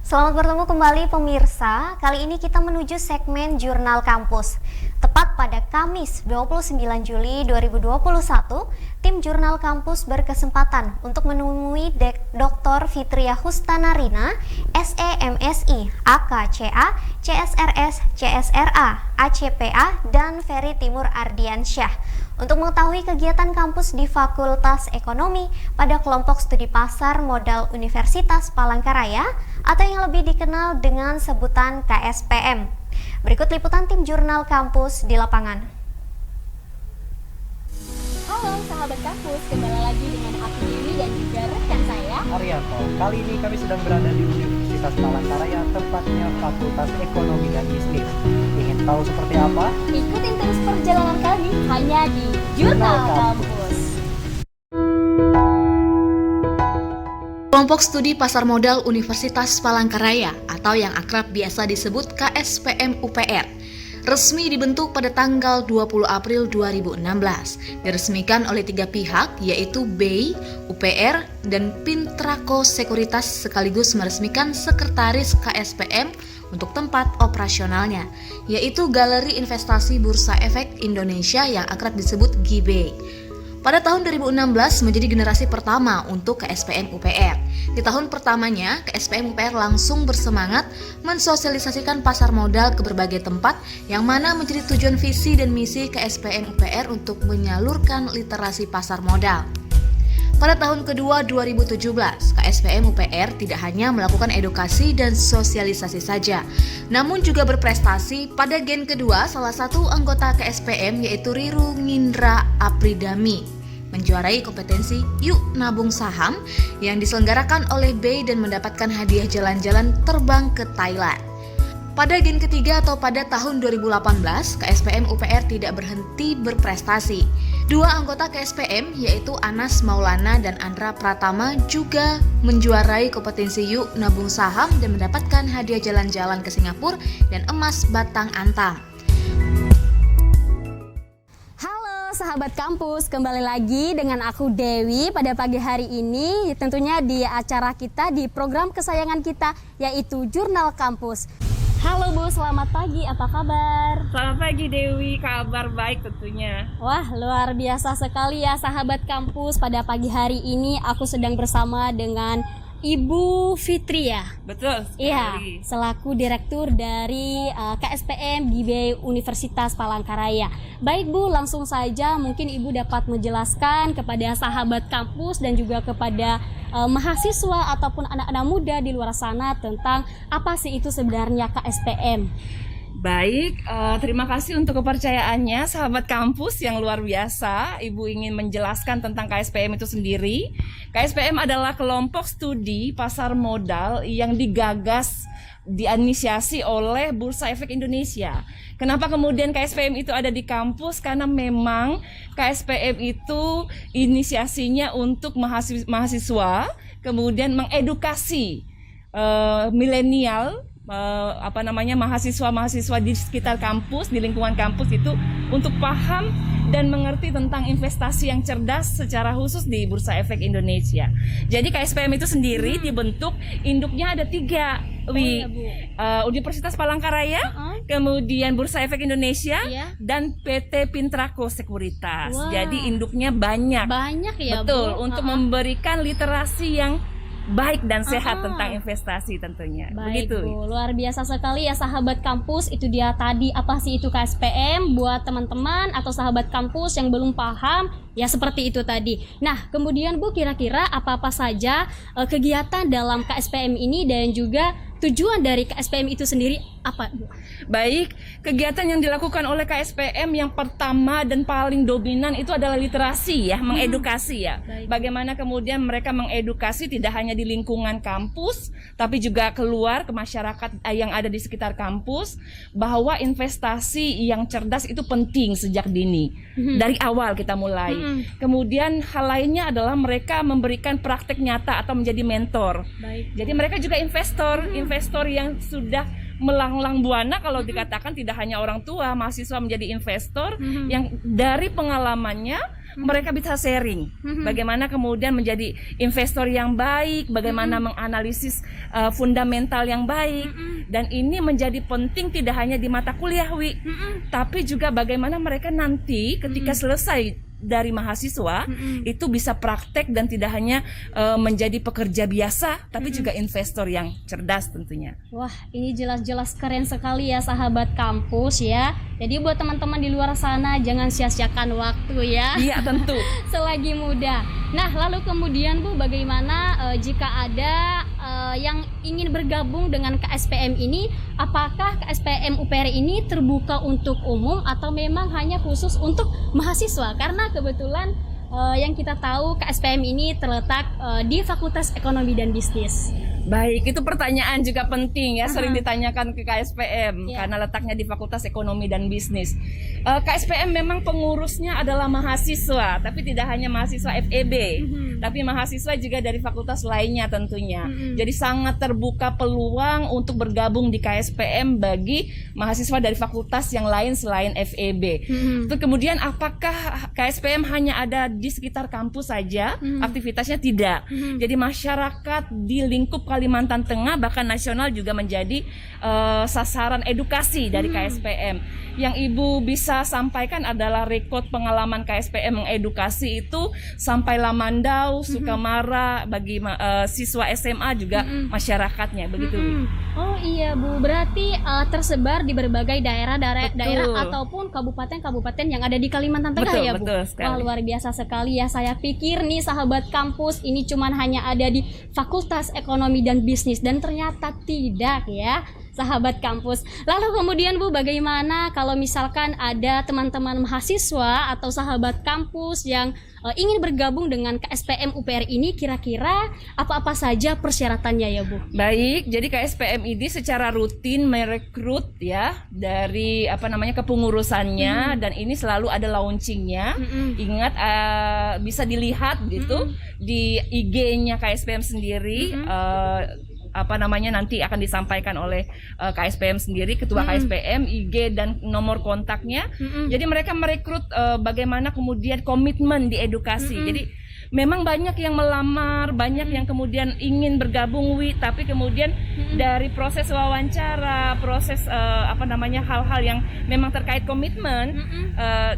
Selamat bertemu kembali pemirsa. Kali ini kita menuju segmen Jurnal Kampus. Tepat pada Kamis 29 Juli 2021, tim Jurnal Kampus berkesempatan untuk menemui Dr. Fitria Hustanarina, SEMSI, AKCA, CSRS, CSRA, ACPA, dan Ferry Timur Ardiansyah untuk mengetahui kegiatan kampus di Fakultas Ekonomi pada kelompok studi pasar modal Universitas Palangkaraya atau yang lebih dikenal dengan sebutan KSPM. Berikut liputan tim Jurnal Kampus di lapangan. Halo sahabat kampus, kembali lagi dengan aku Dewi dan juga rekan saya Arianto. Kali ini kami sedang berada di Universitas Palangkaraya, tepatnya Fakultas Ekonomi dan Bisnis. Ingin tahu seperti apa? ikutin terus perjalanan kami hanya di Jurnal Kampus. Kelompok Studi Pasar Modal Universitas Palangkaraya atau yang akrab biasa disebut KSPM UPR resmi dibentuk pada tanggal 20 April 2016. Diresmikan oleh 3 pihak yaitu BEI, UPR, dan Pintrako Sekuritas sekaligus meresmikan sekretaris KSPM untuk tempat operasionalnya yaitu Galeri Investasi Bursa Efek Indonesia yang akrab disebut GIBE. Pada tahun 2016 menjadi generasi pertama untuk KSPM UPR. Di tahun pertamanya, KSPM UPR langsung bersemangat mensosialisasikan pasar modal ke berbagai tempat yang mana menjadi tujuan visi dan misi KSPM UPR untuk menyalurkan literasi pasar modal. Pada tahun kedua 2017, KSPM UPR tidak hanya melakukan edukasi dan sosialisasi saja, namun juga berprestasi pada gen kedua salah satu anggota KSPM yaitu Riru Ngindra Apridami, menjuarai kompetensi Yuk Nabung Saham yang diselenggarakan oleh BEI dan mendapatkan hadiah jalan-jalan terbang ke Thailand. Pada gen ketiga atau pada tahun 2018, KSPM UPR tidak berhenti berprestasi. 2 anggota KSPM yaitu Anas Maulana dan Andra Pratama juga menjuarai kompetensi Yuk Nabung Saham dan mendapatkan hadiah jalan-jalan ke Singapura dan emas batang antam. Halo sahabat kampus, kembali lagi dengan aku Dewi pada pagi hari ini tentunya di acara kita di program kesayangan kita yaitu Jurnal Kampus. Halo Bu, selamat pagi, apa kabar? Selamat pagi Dewi, kabar baik tentunya. Wah, luar biasa sekali ya sahabat kampus. Pada pagi hari ini aku sedang bersama dengan Ibu Fitria. Betul sekali. Iya, selaku direktur dari KSPM GIBE Universitas Palangkaraya. Baik Bu, langsung saja mungkin Ibu dapat menjelaskan kepada sahabat kampus dan juga kepada mahasiswa ataupun anak-anak muda di luar sana tentang apa sih itu sebenarnya KSPM. Baik, terima kasih untuk kepercayaannya sahabat kampus yang luar biasa. Ibu ingin menjelaskan tentang KSPM itu sendiri. KSPM adalah kelompok studi pasar modal yang digagas, diinisiasi oleh Bursa Efek Indonesia. Kenapa kemudian KSPM itu ada di kampus? Karena memang KSPM itu inisiasinya untuk mahasiswa, kemudian mengedukasi milenial, mahasiswa-mahasiswa di sekitar kampus, di lingkungan kampus itu untuk paham dan mengerti tentang investasi yang cerdas secara khusus di Bursa Efek Indonesia. Jadi KSPM itu sendiri dibentuk, induknya ada 3, Universitas Palangkaraya, kemudian Bursa Efek Indonesia, dan PT Pintrako Sekuritas. Wow. Jadi induknya banyak. Banyak ya Betul, Bu? untuk memberikan literasi yang baik dan sehat tentang investasi tentunya. Baik begitu. Bu, luar biasa sekali ya sahabat kampus. Itu dia tadi apa sih itu KSPM buat teman-teman atau sahabat kampus yang belum paham ya seperti itu tadi. Nah kemudian Bu, kira-kira apa-apa saja kegiatan dalam KSPM ini dan juga tujuan dari KSPM itu sendiri apa Bu? Baik, kegiatan yang dilakukan oleh KSPM yang pertama dan paling dominan itu adalah literasi ya, mengedukasi ya. Baik. Bagaimana kemudian mereka mengedukasi tidak hanya di lingkungan kampus, tapi juga keluar ke masyarakat yang ada di sekitar kampus, bahwa investasi yang cerdas itu penting sejak dini. Dari awal kita mulai. Kemudian hal lainnya adalah mereka memberikan praktek nyata atau menjadi mentor. Baik. Jadi mereka juga investor yang sudah melanglang buana kalau dikatakan, tidak hanya orang tua, mahasiswa menjadi investor yang dari pengalamannya mereka bisa sharing bagaimana kemudian menjadi investor yang baik, bagaimana menganalisis fundamental yang baik, dan ini menjadi penting tidak hanya di mata kuliah, Wi, tapi juga bagaimana mereka nanti ketika selesai dari mahasiswa itu bisa praktek dan tidak hanya menjadi pekerja biasa, tapi juga investor yang cerdas tentunya. Wah, ini jelas-jelas keren sekali ya sahabat kampus ya. Jadi buat teman-teman di luar sana jangan sia-siakan waktu ya. Iya tentu. Selagi muda. Nah, lalu kemudian Bu, bagaimana jika ada yang ingin bergabung dengan KSPM ini, apakah KSPM UPR ini terbuka untuk umum atau memang hanya khusus untuk mahasiswa? Karena kebetulan yang kita tahu KSPM ini terletak di Fakultas Ekonomi dan Bisnis. Baik, itu pertanyaan juga penting ya, sering ditanyakan ke KSPM karena letaknya di Fakultas Ekonomi dan Bisnis. KSPM memang pengurusnya adalah mahasiswa, tapi tidak hanya mahasiswa FEB, tapi mahasiswa juga dari fakultas lainnya tentunya. Jadi sangat terbuka peluang untuk bergabung di KSPM bagi mahasiswa dari fakultas yang lain selain FEB. Terus kemudian apakah KSPM hanya ada di sekitar kampus saja? Aktivitasnya tidak. Jadi masyarakat di lingkup Kalimantan Tengah bahkan nasional juga menjadi sasaran edukasi dari KSPM. Yang Ibu bisa sampaikan adalah rekod pengalaman KSPM mengedukasi itu sampai Lamandau, Sukamara bagi siswa SMA juga masyarakatnya begitu. Oh iya Bu, berarti tersebar di berbagai daerah ataupun kabupaten-kabupaten yang ada di Kalimantan Tengah ya Bu. Betul sekali. Wah, luar biasa sekali ya. Saya pikir nih sahabat kampus ini cuman hanya ada di Fakultas Ekonomi dan Bisnis, dan ternyata tidak ya sahabat kampus. Lalu kemudian Bu, bagaimana kalau misalkan ada teman-teman mahasiswa atau sahabat kampus yang ingin bergabung dengan KSPM UPR ini, kira-kira apa-apa saja persyaratannya ya Bu? Baik, jadi KSPM ini secara rutin merekrut ya dari kepengurusannya, dan ini selalu ada launchingnya. Ingat bisa dilihat gitu di IG-nya KSPM sendiri. Nanti akan disampaikan oleh KSPM sendiri, ketua KSPM, IG dan nomor kontaknya. Jadi mereka merekrut bagaimana kemudian komitmen di edukasi. Jadi memang banyak yang melamar, banyak yang kemudian ingin bergabung, tapi kemudian dari proses wawancara, proses hal-hal yang memang terkait komitmen,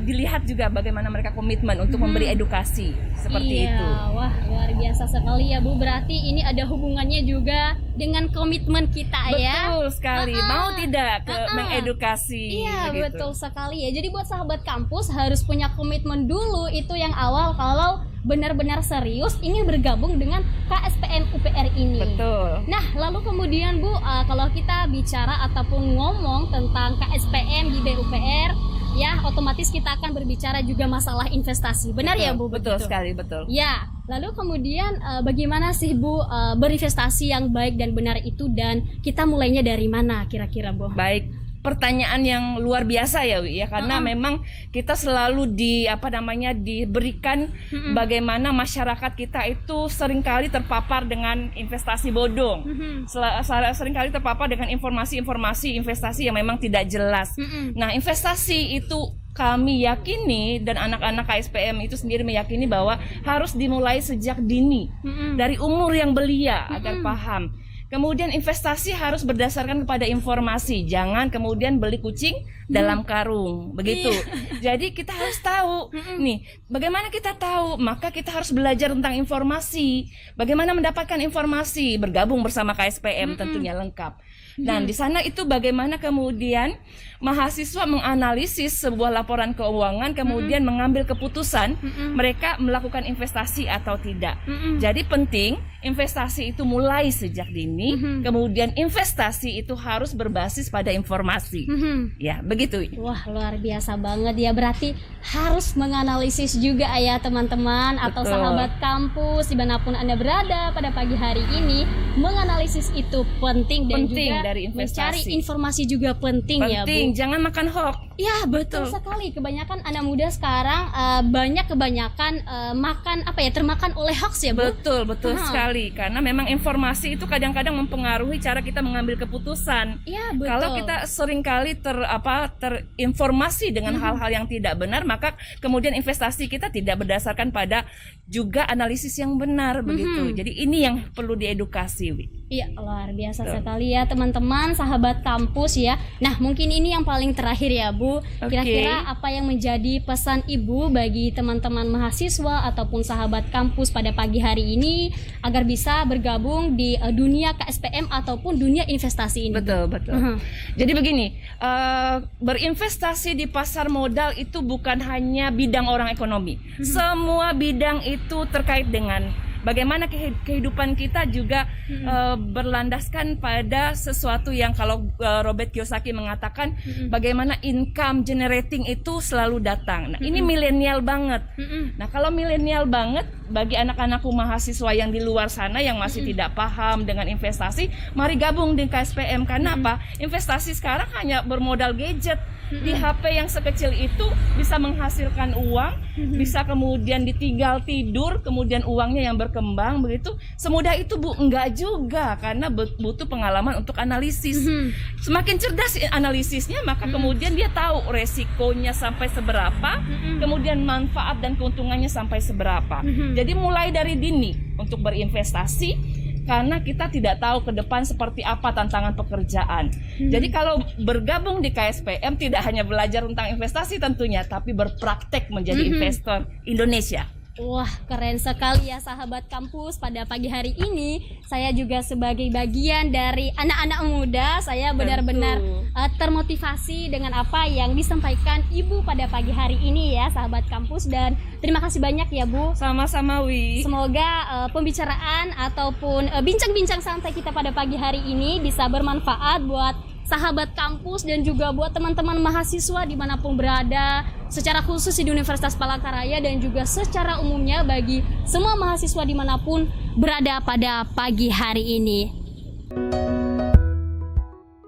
dilihat juga bagaimana mereka komitmen untuk memberi edukasi seperti itu. Wah, luar biasa sekali ya Bu. Berarti ini ada hubungannya juga dengan komitmen kita ya. Betul sekali. Mau tidak mengedukasi. Iya, begitu. Betul sekali ya. Jadi buat sahabat kampus harus punya komitmen dulu, itu yang awal kalau benar-benar serius ingin bergabung dengan KSPM UPR ini. Betul. Nah, lalu kemudian Bu, kalau kita bicara ataupun ngomong tentang KSPM di BUPR, ya otomatis kita akan berbicara juga masalah investasi. Benar ya Bu? Betul begitu? sekali, betul. Ya, lalu kemudian bagaimana sih Bu berinvestasi yang baik dan benar itu, dan kita mulainya dari mana kira-kira Bu? Baik, pertanyaan yang luar biasa ya Wi, ya, karena memang kita selalu diberikan bagaimana masyarakat kita itu seringkali terpapar dengan investasi bodong, seringkali terpapar dengan informasi-informasi investasi yang memang tidak jelas. Nah, investasi itu kami yakini dan anak-anak KSPM itu sendiri meyakini bahwa harus dimulai sejak dini, dari umur yang belia agar paham. Kemudian investasi harus berdasarkan kepada informasi, jangan kemudian beli kucing dalam karung, begitu. Jadi kita harus tahu, nih, bagaimana kita tahu? Maka kita harus belajar tentang informasi, bagaimana mendapatkan informasi, bergabung bersama KSPM tentunya lengkap. Dan di sana itu bagaimana kemudian mahasiswa menganalisis sebuah laporan keuangan, kemudian mengambil keputusan mereka melakukan investasi atau tidak. Jadi penting investasi itu mulai sejak dini, kemudian investasi itu harus berbasis pada informasi. Ya, begitu. Wah, luar biasa banget ya. Berarti harus menganalisis juga ya teman-teman atau sahabat kampus dimanapun Anda berada pada pagi hari ini. Menganalisis itu penting dan juga dari investasi. mencari informasi juga penting ya Bu. penting, jangan makan hoax. Ya, betul Betul. sekali. Kebanyakan anak muda sekarang kebanyakan makan termakan oleh hoax ya, Bu? Betul Aha. sekali. Karena memang informasi itu kadang-kadang mempengaruhi cara kita mengambil keputusan. Iya, betul. Kalau kita seringkali terinformasi dengan hal-hal yang tidak benar, maka kemudian investasi kita tidak berdasarkan pada juga analisis yang benar begitu. Jadi ini yang perlu diedukasi, Wi. Iya, luar biasa Betul. sekali ya teman-teman, sahabat kampus ya. Nah, mungkin ini yang paling terakhir ya, Bu. Kira-kira apa yang menjadi pesan Ibu bagi teman-teman mahasiswa ataupun sahabat kampus pada pagi hari ini agar bisa bergabung di dunia KSPM ataupun dunia investasi ini? Betul. Jadi begini, berinvestasi di pasar modal itu bukan hanya bidang orang ekonomi. Semua bidang itu terkait dengan bagaimana kehidupan kita juga berlandaskan pada sesuatu yang kalau Robert Kiyosaki mengatakan bagaimana income generating itu selalu datang. Nah, ini milenial banget. Nah, kalau milenial banget bagi anak-anakku mahasiswa yang di luar sana yang masih tidak paham dengan investasi, mari gabung di KSPM. Karena apa? Investasi sekarang hanya bermodal gadget. Di HP yang sekecil itu bisa menghasilkan uang, bisa kemudian ditinggal tidur, kemudian uangnya yang berkembang begitu. Semudah itu, Bu? Enggak juga, karena butuh pengalaman untuk analisis. Semakin cerdas analisisnya, maka kemudian dia tahu resikonya sampai seberapa, kemudian manfaat dan keuntungannya sampai seberapa. Jadi mulai dari dini untuk berinvestasi, karena kita tidak tahu ke depan seperti apa tantangan pekerjaan. Jadi kalau bergabung di KSPM tidak hanya belajar tentang investasi tentunya, tapi berpraktek menjadi investor Indonesia. Wah, keren sekali ya sahabat kampus. Pada pagi hari ini saya juga sebagai bagian dari anak-anak muda, saya benar-benar termotivasi dengan apa yang disampaikan Ibu pada pagi hari ini ya sahabat kampus. Dan terima kasih banyak ya, Bu. Sama-sama, Wi. Semoga pembicaraan ataupun bincang-bincang santai kita pada pagi hari ini bisa bermanfaat buat sahabat kampus dan juga buat teman-teman mahasiswa dimanapun berada, secara khusus di Universitas Palangkaraya dan juga secara umumnya bagi semua mahasiswa dimanapun berada pada pagi hari ini.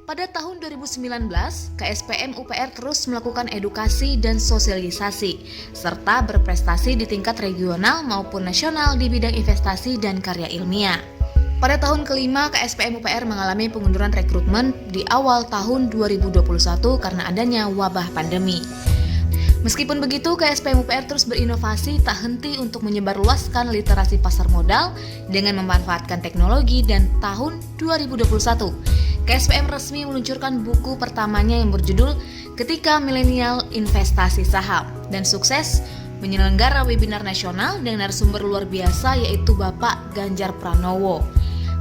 Pada tahun 2019, KSPM UPR terus melakukan edukasi dan sosialisasi, serta berprestasi di tingkat regional maupun nasional di bidang investasi dan karya ilmiah. Pada tahun kelima, KSPM UPR mengalami pengunduran rekrutmen di awal tahun 2021 karena adanya wabah pandemi. Meskipun begitu, KSPM UPR terus berinovasi tak henti untuk menyebarluaskan literasi pasar modal dengan memanfaatkan teknologi dan tahun 2021. KSPM resmi meluncurkan buku pertamanya yang berjudul Ketika Milenial Investasi Saham dan sukses menyelenggara webinar nasional dengan narasumber luar biasa yaitu Bapak Ganjar Pranowo,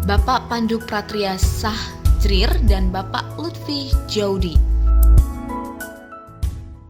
Bapak Pandu Pratria Sahjrir, dan Bapak Lutfi Jaudi.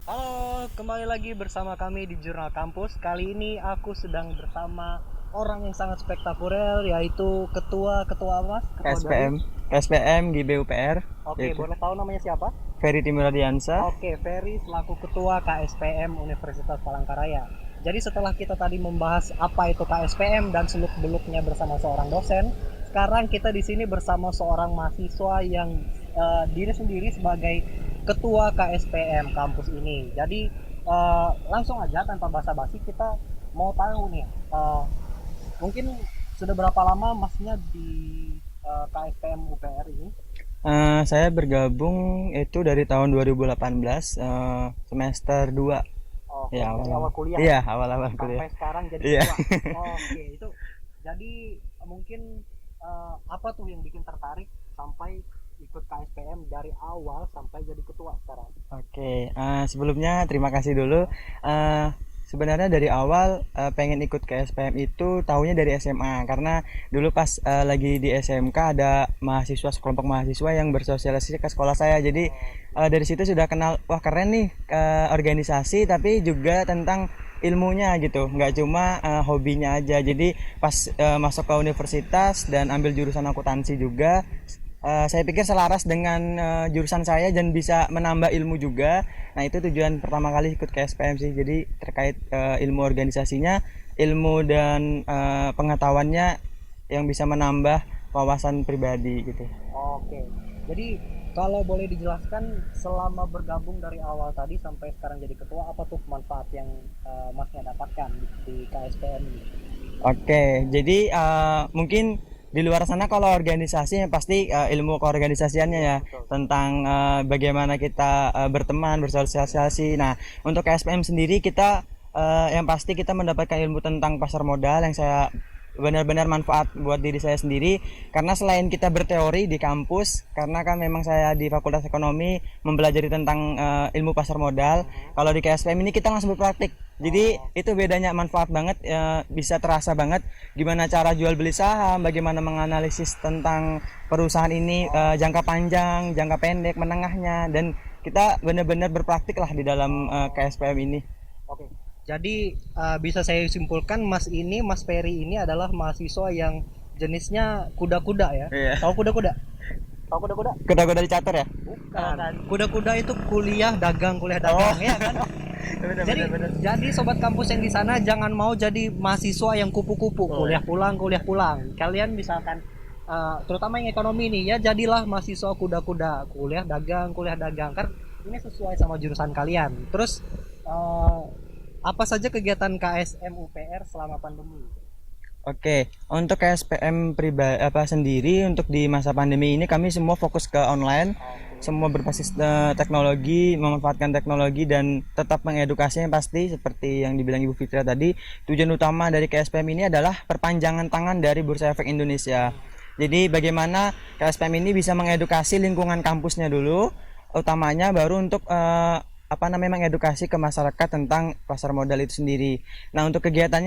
Halo, kembali lagi bersama kami di Jurnal Kampus. Kali ini aku sedang bersama orang yang sangat spektakuler, yaitu ketua apa? KSPM GBU UPR. Oke, boleh tahu namanya siapa? Ferry Timuradiansa. Oke, Ferry selaku ketua KSPM Universitas Palangkaraya. Jadi setelah kita tadi membahas apa itu KSPM dan seluk-beluknya bersama seorang dosen, sekarang kita di sini bersama seorang mahasiswa yang diri sendiri sebagai ketua KSPM kampus ini. Jadi langsung aja tanpa basa-basi kita mau tahu nih, mungkin sudah berapa lama masnya di KSPM UPR ini? Saya bergabung itu dari tahun 2018 semester 2. Oh, Ya, dari awal kuliah. Iya, awal-awal kuliah. Sampai sekarang jadi Iya. ketua. Oke, itu. Jadi mungkin apa tuh yang bikin tertarik sampai ikut KSPM dari awal sampai jadi ketua sekarang? Oke, sebelumnya terima kasih dulu. Sebenarnya dari awal pengen ikut KSPM itu tahunya dari SMA, karena dulu pas lagi di SMK ada sekelompok mahasiswa yang bersosialisasi ke sekolah saya. Jadi dari situ sudah kenal, wah keren nih organisasi, tapi juga tentang ilmunya gitu, nggak cuma hobinya aja. Jadi pas masuk ke universitas dan ambil jurusan akuntansi juga, saya pikir selaras dengan jurusan saya dan bisa menambah ilmu juga. Nah, itu tujuan pertama kali ikut KSPM sih. Jadi terkait ilmu organisasinya, ilmu dan pengetahuannya yang bisa menambah wawasan pribadi gitu. Oke. Jadi Kalau boleh dijelaskan selama bergabung dari awal tadi sampai sekarang jadi ketua, apa tuh manfaat yang Masnya dapatkan di KSPM ini? Oke, jadi mungkin di luar sana kalau organisasi yang pasti ilmu keorganisasiannya ya tentang bagaimana kita berteman, bersosialisasi. Nah, untuk KSPM sendiri kita yang pasti kita mendapatkan ilmu tentang pasar modal yang saya benar-benar manfaat buat diri saya sendiri karena selain kita berteori di kampus karena kan memang saya di Fakultas Ekonomi mempelajari tentang ilmu pasar modal. Kalau di KSPM ini kita langsung berpraktik. Jadi itu bedanya manfaat banget bisa terasa banget gimana cara jual beli saham, bagaimana menganalisis tentang perusahaan ini jangka panjang, jangka pendek, menengahnya dan kita benar-benar berpraktik lah di dalam KSPM ini. Oke. Jadi bisa saya simpulkan Mas Ferry ini adalah mahasiswa yang jenisnya kuda-kuda ya. Iya. Tahu kuda-kuda? Tahu kuda-kuda? Kuda-kuda dicatur ya? Bukan. Kuda-kuda itu kuliah dagang ya kan? Jadi sobat kampus yang di sana jangan mau jadi mahasiswa yang kupu-kupu, kuliah pulang. Kalian misalkan terutama yang ekonomi nih ya jadilah mahasiswa kuda-kuda, kuliah dagang kan ini sesuai sama jurusan kalian. Terus apa saja kegiatan KSM UPR selama pandemi? Oke, untuk KSPM sendiri untuk di masa pandemi ini kami semua fokus ke online, semua berbasis teknologi, memanfaatkan teknologi dan tetap mengedukasi yang pasti seperti yang dibilang Ibu Fitra tadi. Tujuan utama dari KSPM ini adalah perpanjangan tangan dari Bursa Efek Indonesia. Jadi bagaimana KSPM ini bisa mengedukasi lingkungan kampusnya dulu, utamanya baru untuk mengedukasi ke masyarakat tentang pasar modal itu sendiri. Nah untuk kegiatan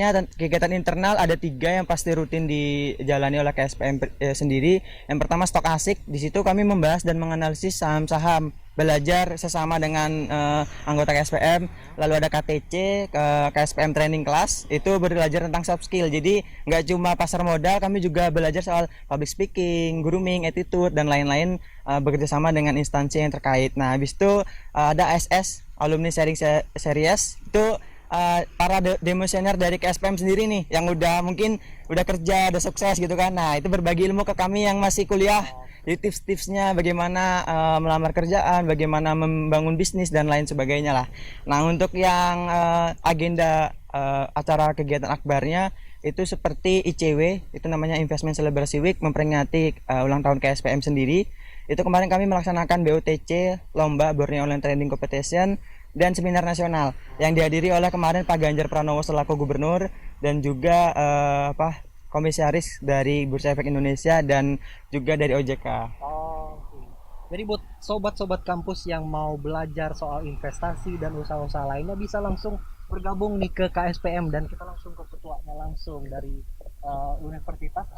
internal ada 3 yang pasti rutin dijalani oleh KSPM sendiri. Yang pertama stok asik, di situ kami membahas dan menganalisis saham-saham, belajar sesama dengan anggota KSPM. Lalu ada KTC, KSPM Training Class, itu belajar tentang soft skill. Jadi nggak cuma pasar modal, kami juga belajar soal public speaking, grooming, attitude dan lain-lain bekerja sama dengan instansi yang terkait. Nah habis itu ada SS, Alumni Sharing Series, itu para demosioner dari KSPM sendiri nih yang mungkin udah kerja, udah sukses gitu kan. Nah itu berbagi ilmu ke kami yang masih kuliah. Jadi tips-tipsnya bagaimana melamar kerjaan, bagaimana membangun bisnis dan lain sebagainya lah. Nah untuk yang agenda acara kegiatan akbarnya itu seperti ICW, itu namanya Investment Celebration Week, memperingati ulang tahun KSPM sendiri. Itu kemarin kami melaksanakan BOTC, Lomba Borneo Online Trading Competition, dan seminar nasional yang dihadiri oleh kemarin Pak Ganjar Pranowo selaku gubernur dan juga komisaris dari Bursa Efek Indonesia dan juga dari OJK. Jadi buat sobat-sobat kampus yang mau belajar soal investasi dan usaha-usaha lainnya bisa langsung bergabung nih ke KSPM dan kita langsung ke ketuanya langsung dari Universitas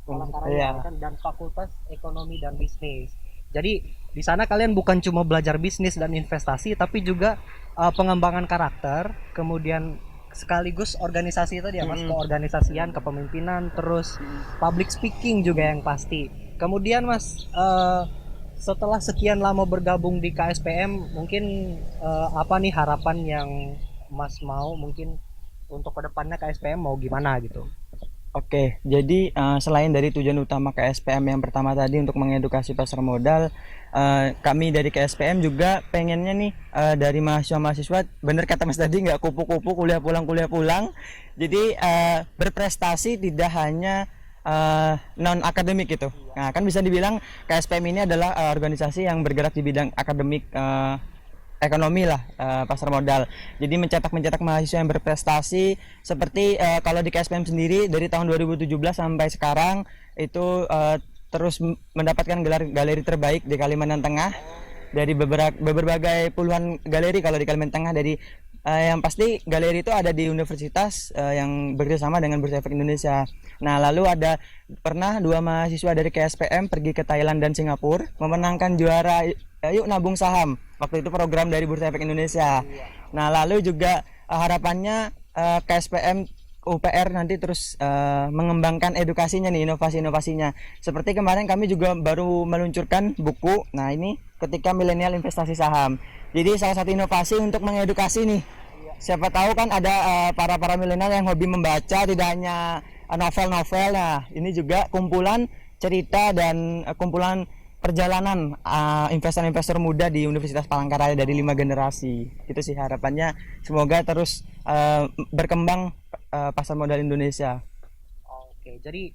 Palangkaraya kan, dan Fakultas Ekonomi dan Bisnis. Jadi di sana kalian bukan cuma belajar bisnis dan investasi tapi juga pengembangan karakter, kemudian sekaligus organisasi tadi ya Mas, keorganisasian, kepemimpinan, terus public speaking juga yang pasti. Kemudian Mas setelah sekian lama bergabung di KSPM mungkin apa nih harapan yang Mas mau mungkin untuk kedepannya KSPM mau gimana gitu? Oke, jadi selain dari tujuan utama KSPM yang pertama tadi untuk mengedukasi pasar modal, kami dari KSPM juga pengennya nih dari mahasiswa-mahasiswa, bener kata Mas tadi, nggak kupu-kupu kuliah pulang. Jadi berprestasi tidak hanya non akademik gitu. Nah kan bisa dibilang KSPM ini adalah organisasi yang bergerak di bidang akademik, ekonomi lah, pasar modal. Jadi mencetak mahasiswa yang berprestasi seperti kalau di KSPM sendiri dari tahun 2017 sampai sekarang itu terus mendapatkan gelar galeri terbaik di Kalimantan Tengah dari berbagai puluhan galeri kalau di Kalimantan Tengah. Dari yang pasti galeri itu ada di universitas yang bekerjasama dengan Bursa Efek Indonesia. Nah lalu ada pernah 2 mahasiswa dari KSPM pergi ke Thailand dan Singapura memenangkan juara Yuk Nabung Saham, waktu itu program dari Bursa Efek Indonesia. Nah lalu juga harapannya KSPM UPR nanti terus mengembangkan edukasinya nih, inovasi-inovasinya. Seperti kemarin kami juga baru meluncurkan buku, nah ini ketika milenial investasi saham. Jadi salah satu inovasi untuk mengedukasi nih. Siapa tahu kan ada para milenial yang hobi membaca, tidak hanya novel-novel. Nah ini juga kumpulan cerita dan kumpulan perjalanan investor-investor muda di Universitas Palangkaraya dari 5 generasi. Itu sih harapannya, semoga terus berkembang pasar modal Indonesia. Oke, jadi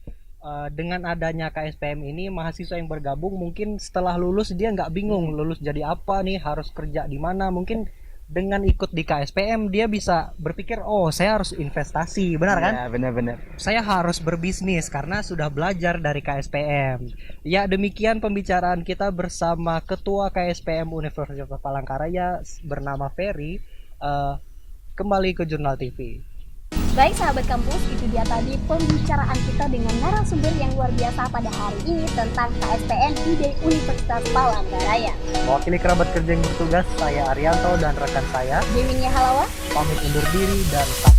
dengan adanya KSPM ini, mahasiswa yang bergabung mungkin setelah lulus dia nggak bingung lulus jadi apa nih, harus kerja di mana. Mungkin dengan ikut di KSPM dia bisa berpikir, oh saya harus investasi, benar kan? Ya, benar-benar. Saya harus berbisnis karena sudah belajar dari KSPM. Ya, demikian pembicaraan kita bersama Ketua KSPM Universitas Palangkaraya bernama Ferry. Kembali ke Jurnal TV. Baik sahabat kampus, itu dia tadi pembicaraan kita dengan narasumber yang luar biasa pada hari ini tentang KSPM IB Universitas Palangkaraya. Mewakili kerabat kerja yang bertugas, saya Arianto dan rekan saya Dewinya Halawa. pamit undur diri dan sampai